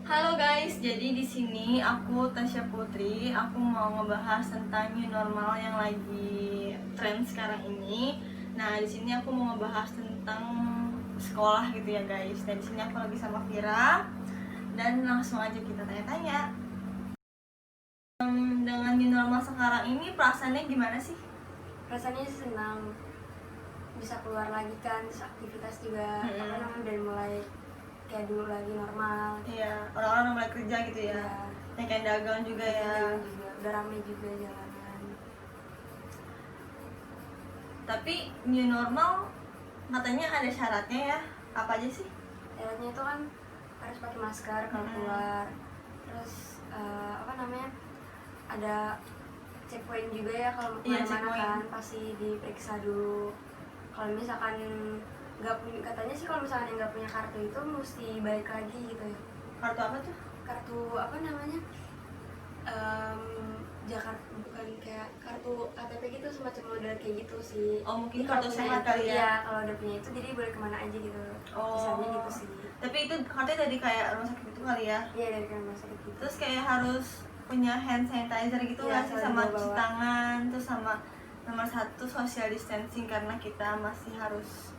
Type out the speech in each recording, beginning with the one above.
Halo guys, jadi di sini aku Tasya Putri. Aku mau ngebahas tentang new normal yang lagi tren sekarang ini. Nah, di sini aku mau ngebahas tentang sekolah gitu ya guys. Dan di sini aku lagi sama Vira. Dan langsung aja kita tanya-tanya. Dengan new normal sekarang ini perasaannya gimana sih? Rasanya senang bisa keluar lagi kan, terus aktivitas juga dari mulai kayak dulu lagi normal. Iya, orang-orang udah mulai kerja gitu ya. Yang kayak dagang juga ya. Juga udah rame juga jalanan. Tapi new normal katanya ada syaratnya ya. Apa aja sih? Syaratnya itu kan harus pakai masker kalau keluar. Terus ada checkpoint juga ya kalau kemana-mana kan, pasti diperiksa dulu. Kalau misalkan nggak punya, katanya sih kalau misalkan yang nggak punya kartu itu mesti balik lagi gitu ya. Kartu apa tuh? Kartu apa namanya? Jakarta, bukan kayak kartu KTP gitu, semacam model kayak gitu sih. Oh, mungkin kartu sehat kali ya. Iya, kalau udah punya itu jadi boleh kemana aja gitu. Misalnya gitu sih. Tapi itu kartunya dari kayak rumah sakit itu kali ya? Iya, dari rumah sakit gitu. Terus kayak harus punya hand sanitizer gitu ya, sih, sama cuci tangan, terus sama nomor 1 social distancing karena kita masih harus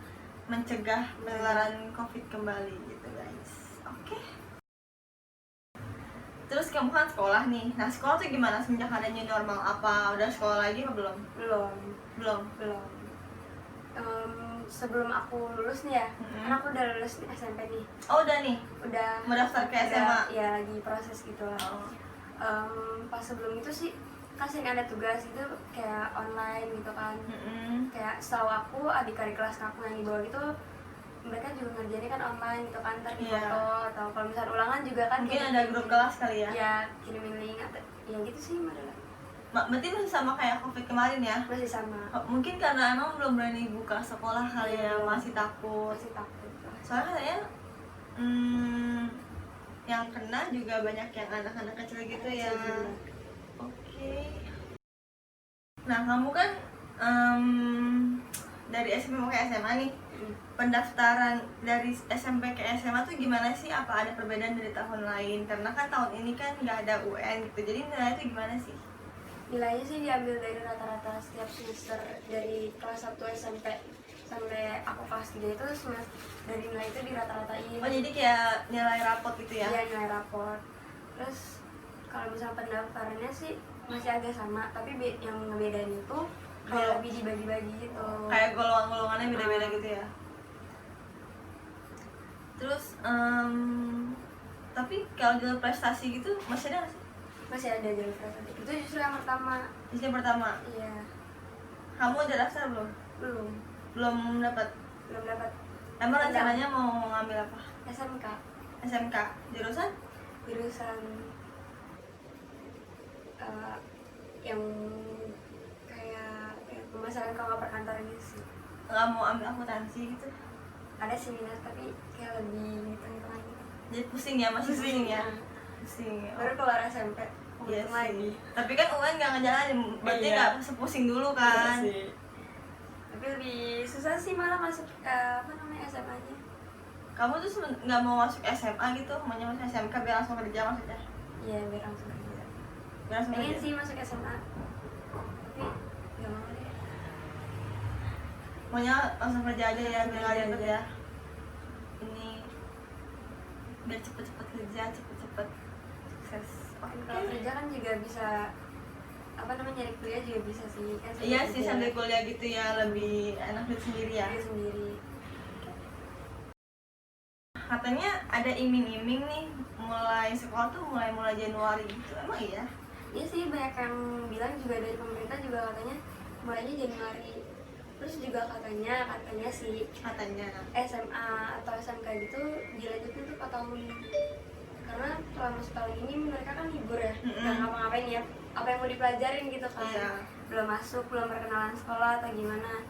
mencegah penularan COVID kembali gitu guys. Oke. Terus kamu kan sekolah nih. Nah, sekolah tuh gimana semenjak ada new normal? Apa udah sekolah lagi apa belum? Belum. Sebelum aku lulus nih ya, kan aku udah lulus nih SMP nih. Oh, udah nih? Udah mendaftar ke SMA? Ya, lagi proses gitu lah. Pas sebelum itu sih kasih ada tugas itu kayak online gitu kan. Kayak setahu aku adik-adik kelas aku yang di bawah gitu mereka juga ngerjainnya kan online gitu kan, ntar foto atau kalau misalnya ulangan juga kan mungkin ada grup kelas kali ya. Ya, kirimin link atau ya gitu sih modalnya. Berarti masih sama kayak COVID kemarin ya? Masih sama. Mungkin karena emang belum berani buka sekolah kali ya, masih takut. Soalnya katanya yang kena juga banyak yang anak-anak kecil gitu ya. Oke. Nah, kamu kan dari SMP mau ke SMA nih. Pendaftaran dari SMP ke SMA tuh gimana sih? Apa ada perbedaan dari tahun lain? Karena kan tahun ini kan nggak ada UN gitu. Jadi nilai itu gimana sih? Nilainya sih diambil dari rata-rata setiap semester dari kelas 1 SMP sampai aku kelas 3 itu dari nilai itu dirata-ratain. Oh, jadi kayak nilai rapot gitu ya? Iya, nilai rapot. Terus kalau misalnya pendaftarannya sih masih agak sama, tapi yang ngebedain itu kayak lebih dibagi-bagi gitu. Kayak golongan-golongannya beda-beda gitu ya? Terus tapi kalau jalur prestasi gitu masih ada nggak sih? Masih ada jalur prestasi. Itu justru yang pertama. Justru yang pertama? Iya. Kamu udah daftar belum? Belum dapat. Emang rencananya mau ngambil apa? SMK. Jurusan yang kayak pemasaran keuangan perkantoran gitu sih. Nggak mau ambil akuntansi gitu? Ada sih minat, tapi kayak lebih hitung-hitungan gitu. Jadi pusing ya, masih pusing ya? Pusing. Baru keluar SMP. Iya sih. Tapi kan UN nggak ngejalanin, berarti nggak sepusing dulu kan? Iya sih. Tapi lebih susah sih malah masuk SMA-nya. Kamu tuh nggak mau masuk SMA gitu, maunya masuk SMK biar langsung kerja maksudnya? Iya, biar langsung kerja. Pengen sih masuk SMA, tapi nggak mau deh. Maunya langsung kerja aja ya, biar nggak ribet ya. Ini biar cepet-cepet kerja, cepet-cepet sukses. Kalau kerja kan juga bisa nyari kuliah juga bisa sih kan. Iya sih, sambil kuliah gitu ya, lebih enak duit sendiri ya. Katanya ada iming-iming nih, mulai sekolah tuh mulai Januari gitu, emang iya? Iya sih, banyak yang bilang juga dari pemerintah juga katanya mulainya Januari. Terus juga katanya SMA atau SMK gitu dilanjutin tuh 4 tahun. Karena selama setahun ini mereka kan libur ya, nggak ngapa-ngapain ya, apa yang mau dipelajarin gitu kan. Belum masuk, belum perkenalan sekolah atau gimana,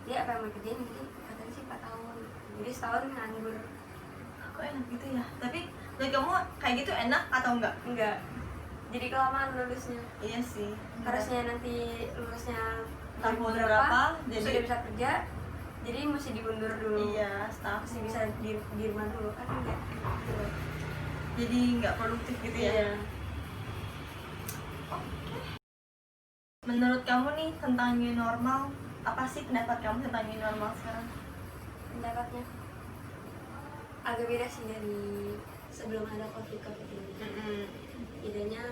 dia apa yang mau kerjain, jadi katanya sih 4 tahun, jadi setahun nganggur. Kok enak gitu ya? Tapi dari kamu kayak gitu enak atau enggak? Enggak, jadi kelamaan lulusnya. Iya sih, harusnya nanti lulusnya tahun berapa jadi sudah bisa kerja, jadi mesti diundur dulu. Iya, staff masih bisa di rumah dulu kan enggak gitu. jadi nggak produktif gitu ya. Iya. Menurut kamu nih tentang new normal, apa sih pendapat kamu tentang new normal sekarang? Pendapatnya agak beda sih dari sebelum ada covid ini. Idenya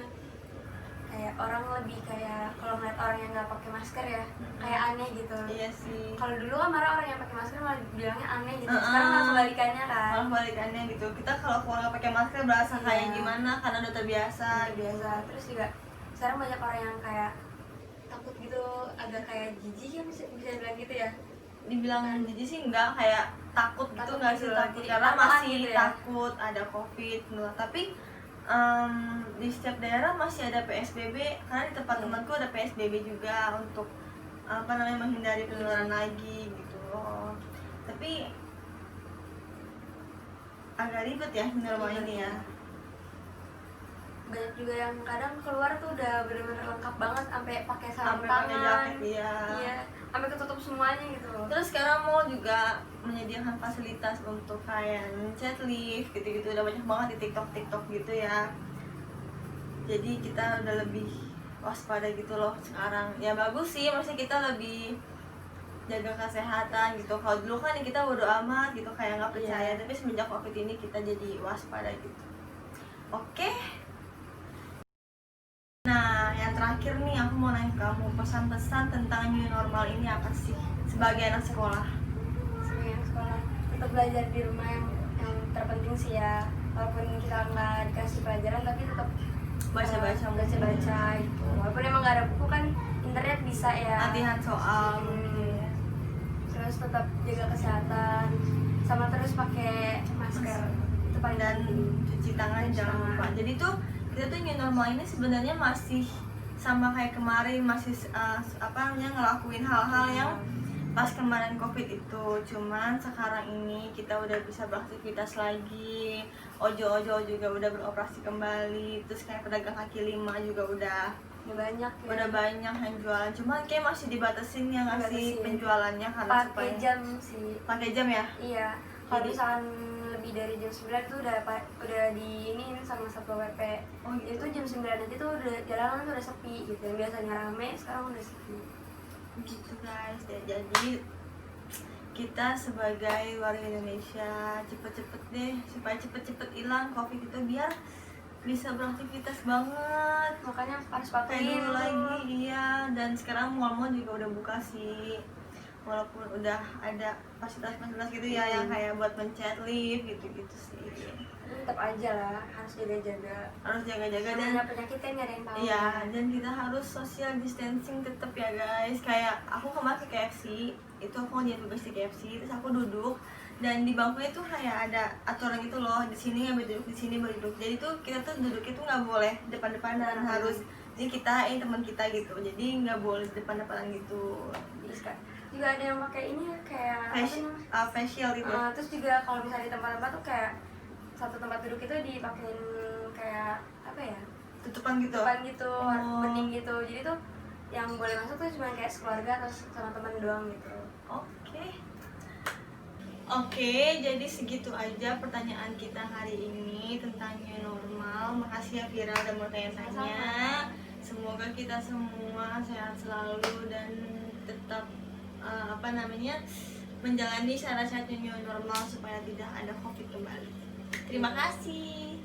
kayak orang lebih kayak kalau ngeliat orang yang nggak pakai masker ya kayak aneh gitu. Iya sih. Kalau dulu kan marah orang yang pakai masker malah bilangnya aneh gitu. Sekarang malah kebalikannya kan. Malah kebalikannya gitu. Kita kalau keluar nggak pakai masker berasa Iya. kayak gimana karena udah terbiasa. Biasa. Terus juga sekarang banyak orang yang kayak takut gitu, agak kayak jijik ya, bisa bilang gitu ya. Dibilang jijik sih enggak, kayak takut gitu Takut nggak gitu sih, loh. takut Jadi karena ketakutan masih gitu ya. takut ada covid gitu. Tapi di setiap daerah masih ada PSBB karena di tempat temanku ada PSBB juga untuk apa namanya menghindari penularan lagi gitu loh. Tapi agak ribet ya normal ini ya. Banyak juga yang kadang keluar tuh udah bener-bener lengkap banget sampai pakai sarung Sampai pakai tangan. jaket, iya. Iya, sampai ketutup semuanya gitu loh. Terus sekarang mau juga menyediakan fasilitas untuk kayak chat lift gitu-gitu, udah banyak banget di TikTok gitu ya. Jadi kita udah lebih waspada gitu loh sekarang. Ya bagus sih, maksudnya kita lebih jaga kesehatan gitu. Kalau dulu kan kita bodo amat gitu kayak nggak percaya, tapi semenjak covid ini kita jadi waspada gitu. Oke. Nah, yang terakhir nih aku mau nanya ke kamu, pesan-pesan tentang new normal ini apa sih sebagai anak sekolah? Sebagai anak sekolah tetap belajar di rumah yang terpenting sih ya. Walaupun kita nggak dikasih pelajaran tapi tetap Baca-baca gitu. Walaupun emang nggak ada buku kan internet bisa ya. latihan soal. Terus tetap jaga kesehatan sama terus pakai masker itu paling Dan penting. cuci tangan jangan lupa. Jadi tuh kita tuh new normal ini sebenarnya masih sama kayak kemarin, masih apa namanya ngelakuin hal-hal yang pas kemarin covid itu. Cuman sekarang ini kita udah bisa beraktivitas lagi, ojo-ojo juga udah beroperasi kembali, terus kayak pedagang kaki lima juga udah banyak ya. udah banyak yang jualan. Cuman kayak masih dibatasin yang ngasih Dibatasin. penjualannya karena pakai supaya jam sih. pakai jam ya. Iya, kalau Jadi- misalkan lebih dari jam 9 tuh udah diinin sama Satpol PP. Oh, Jadi tuh jam 9 aja tuh udah jalanan tuh udah sepi gitu. Yang biasanya rame sekarang udah sepi. Gitu guys. Jadi kita sebagai warga Indonesia cepet-cepet deh supaya cepet-cepet hilang covid itu biar bisa beraktivitas banget Makanya harus kayak patuhin dulu tuh. lagi. Iya, dan sekarang mall-mall juga udah buka sih, walaupun udah ada fasilitas-fasilitas gitu ya yang kayak buat mencet lift gitu-gitu sih. Tapi tetap aja lah harus jaga-jaga. Harus jaga-jaga dan Namanya penyakit kan nggak ada yang tahu. iya, dan kita harus social distancing tetap ya guys. Kayak aku kemarin ke KFC, itu aku ngeliat tugas di KFC, terus aku duduk dan di bangkunya tuh kayak ada aturan gitu loh, di sini nggak boleh duduk, di sini boleh duduk. Jadi tuh kita tuh duduk itu nggak boleh depan-depanan, harus ini kita ini teman kita gitu. Jadi nggak boleh depan-depanan gitu. Bisa. Juga ada yang pakai ini ya, kayak Facial gitu. terus juga kalau misalnya di tempat-tempat tuh kayak satu tempat duduk itu dipakein kayak apa ya, Tutupan gitu. tutupan gitu, Oh. bening gitu. Jadi tuh yang boleh masuk tuh cuma kayak sekeluarga atau sama teman doang gitu. Oke, jadi segitu aja pertanyaan kita hari ini tentang new normal. Makasih ya Vira udah mau tanya-tanya. Semoga kita semua sehat selalu dan tetap menjalani syarat-syarat new normal supaya tidak ada covid kembali. Terima kasih.